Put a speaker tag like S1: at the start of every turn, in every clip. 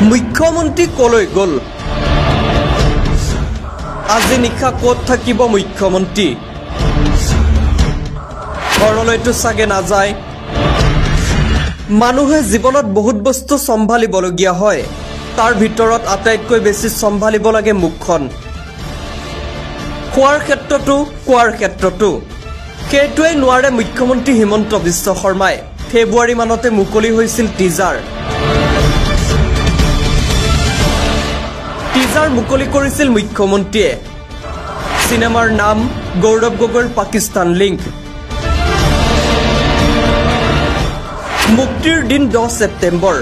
S1: মুখ্যমন্ত্ৰী কলৈ গল আজি নিশা ক'ত থাকিব মুখ্যমন্ত্ৰী ঘৰলৈতো সাগে না যায় মানুহে জীৱনত বহুত বস্তু সম্ভালিবলগীয়া হয় তাৰ ভিতৰত আটাইতকৈ বেছি সম্ভালিব লাগে মুখখন কোৱাৰ ক্ষেত্ৰতো কেটোৱে নোৱাৰে মুখ্যমন্ত্ৰী হিমন্ত বিশ্ব শৰ্মাই ফেব্ৰুৱাৰী মানতে মুকলি হৈছিল টিজাৰ মুকলি কৰিছিল মুখ্যমন্ত্ৰীয়ে সিনেমাৰ নাম গৌৰৱ গগৈৰ পাকিস্তান লিংক মুক্তিৰ দিন 10 সেপ্টেম্বৰ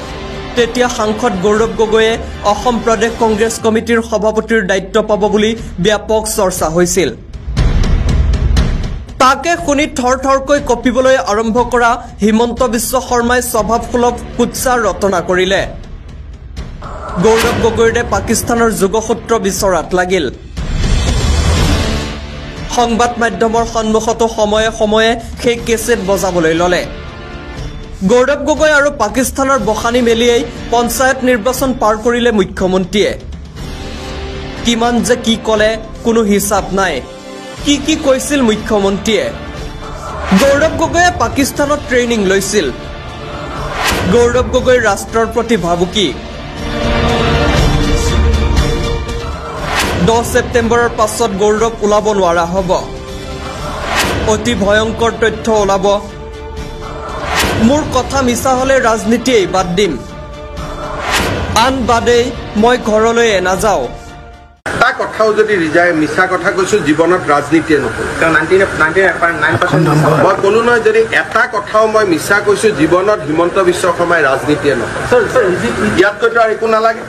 S1: তেতিয়া সাংসদ গৌৰৱ গগৈয়ে অসম প্ৰদেশ কংগ্ৰেছ কমিটিৰ সভাপতিৰ দায়িত্ব পাব বুলি ব্যাপক চৰ্চা হৈছিল তাকে শুনি থৰথৰকৈ কপিবলৈ আৰম্ভ কৰা হিমন্ত বিশ্ব শৰ্মাই স্বভাৱসুলভ কুৎসা ৰচনা কৰিলে গৌৰৱ গগৈৰে পাকিস্তানৰ যোগসূত্ৰ বিচৰাত লাগিল সংবাদ মাধ্যমৰ সন্মুখতো সময়ে সময়ে সেই কেছেট বজাবলৈ ললে গৌৰৱ গগৈ আৰু পাকিস্তানৰ বখানি মেলিয়েই পঞ্চায়ত নিৰ্বাচন পাৰ কৰিলে মুখ্যমন্ত্ৰীয়ে কিমান যে কি কলে কোনো হিচাপ নাই কি কৈছিল মুখ্যমন্ত্ৰীয়ে গৌৰৱ গগৈয়ে পাকিস্তানত ট্ৰেইনিং লৈছিল গৌৰৱ গগৈ ৰাষ্ট্ৰৰ প্ৰতি ভাবুকি 10 সেপ্টেম্বৰৰ পাছত গৌৰৱ ওলাব নোৱাৰা হ'ব অতি ভয়ংকৰ তথ্য ওলাব মোৰ কথা মিছা হলে ৰাজনীতিয়ে বাদ দিম আন বাদেই মই ঘৰলৈ নাযাওঁ
S2: তা কথাও যদি ৰিজাই মিছা কথা কৈছো জীৱনত ৰাজনীতিয়ে নকৰো 99.9% মই কলো নহয় যদি এটা কথাও মই মিছা কৈছো জীৱনত হিমন্ত বিশ্ব শৰ্মাই ৰাজনীতিয়ে নকৰো ইয়াতকৈ আৰু একো নালাগে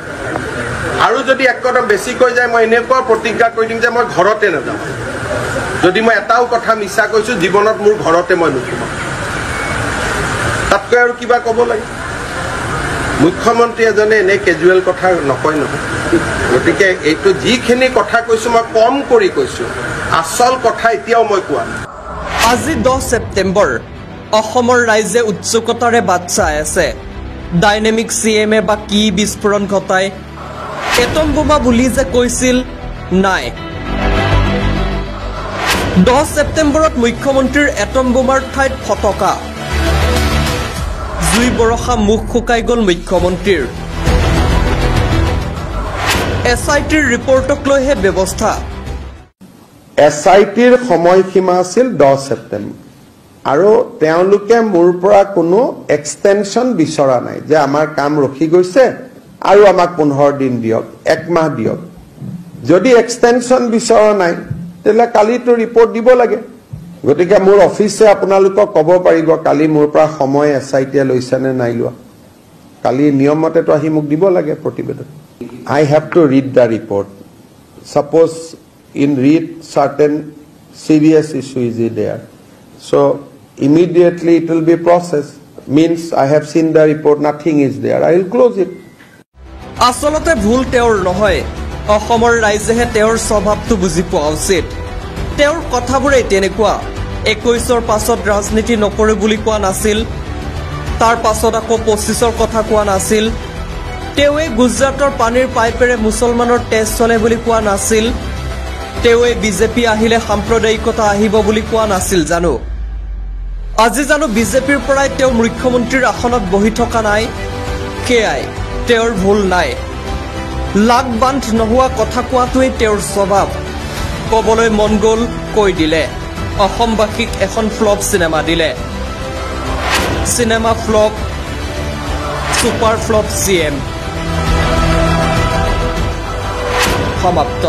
S2: আৰু যদি এক কদম বেছি কৈ যায় মই এনেকুৱা প্ৰতিজ্ঞা কৰি দিম যে মই ঘৰতে নাযাওঁ যদি মই এটাও কথা মিছা কৈছো জীৱনত মোৰ ঘৰতে মই নুঠিম তাতকৈ আৰু কিবা ক'ব লাগে মুখ্যমন্ত্ৰী এজনে এনে কেজুৱেল কথা নকয় নহয় গতিকে এইটো যিখিনি কথা কৈছো মই কম কৰি কৈছো আসল কথা এতিয়াও মই কোৱা
S1: আজি 10 সেপ্টেম্বৰ অসমৰ ৰাইজে উৎসুকতাৰে বাট চাই আছে ডাইনামিক সিএমএ বা কি বিস্ফোৰণ ঘটায় এটম বোমা বুলি যে কৈছিল নাই 10 সেপ্টেম্বৰত মুখ্যমন্ত্ৰীৰ এটম বোমাৰ ঠাইত ফটকা জুই বৰষা মুখ শুকাই গল মুখ্যমন্ত্ৰীৰ এসআইটিৰ ৰিপৰ্টক লৈহে ব্যৱস্থা
S2: এসআইটিৰ সময়সীমা আছিল 10 সেপ্টেম্বৰ আৰু তেওঁলোকে মোৰ পৰা কোনো এক্সটেনশন বিচৰা নাই যে আমাৰ কাম ৰখি গৈছে আৰু আমাক 15 দিন দিয়ক এক মাহ দিয়ক যদি এক্সটেনশন বিচৰা নাই তেলে কালিটো ৰিপৰ্ট দিব লাগে গতিকে মোৰ অফিসে আপোনালোকক ক'ব পাৰিব কালি মোৰ পৰা সময় এসআইটিয়ে লৈছে নে নাই লোৱা কালি নিয়মমতে তো আহি মোক দিব লাগে প্ৰতিবেদন I have to read the report suppose in read certain serious issue is there so immediately it will be processed means I have seen the report nothing is there I will close it
S1: আসলতে ভুল তেওঁৰ নহয় অসমৰ ৰাইজেহে তেওঁৰ স্বভাৱটো বুজি পোৱা উচিত তেওঁৰ কথাবোৰে তেনেকুৱা 21ৰ পাছত ৰাজনীতি নকৰে বুলি কোৱা নাছিল তাৰ পাছত আকৌ 25ৰ কথা কোৱা নাছিল তেৱে গুজৰাটৰ পানীৰ পাইপেৰে মুছলমানৰ তেজ চলে বুলি কোৱা নাছিল তেৱে বিজেপি আহিলে সাম্প্ৰদায়িকতা আহিব বুলি কোৱা নাছিল জানো আজি জানো বিজেপিৰ পৰাই তেওঁ মুখ্যমন্ত্ৰীৰ আসনত বহি থকা নাই কেআই তেওঁৰ ভুল নাই লাগ বান্ধ নোহোৱা কথা কোৱাটোৱেই তেওঁৰ স্বভাৱ ক'বলৈ মন গ'ল কৈ দিলে অসমবাসীক এখন ফ্লপ সিনেমা দিলে cinema flop super flop CM সমাপ্ত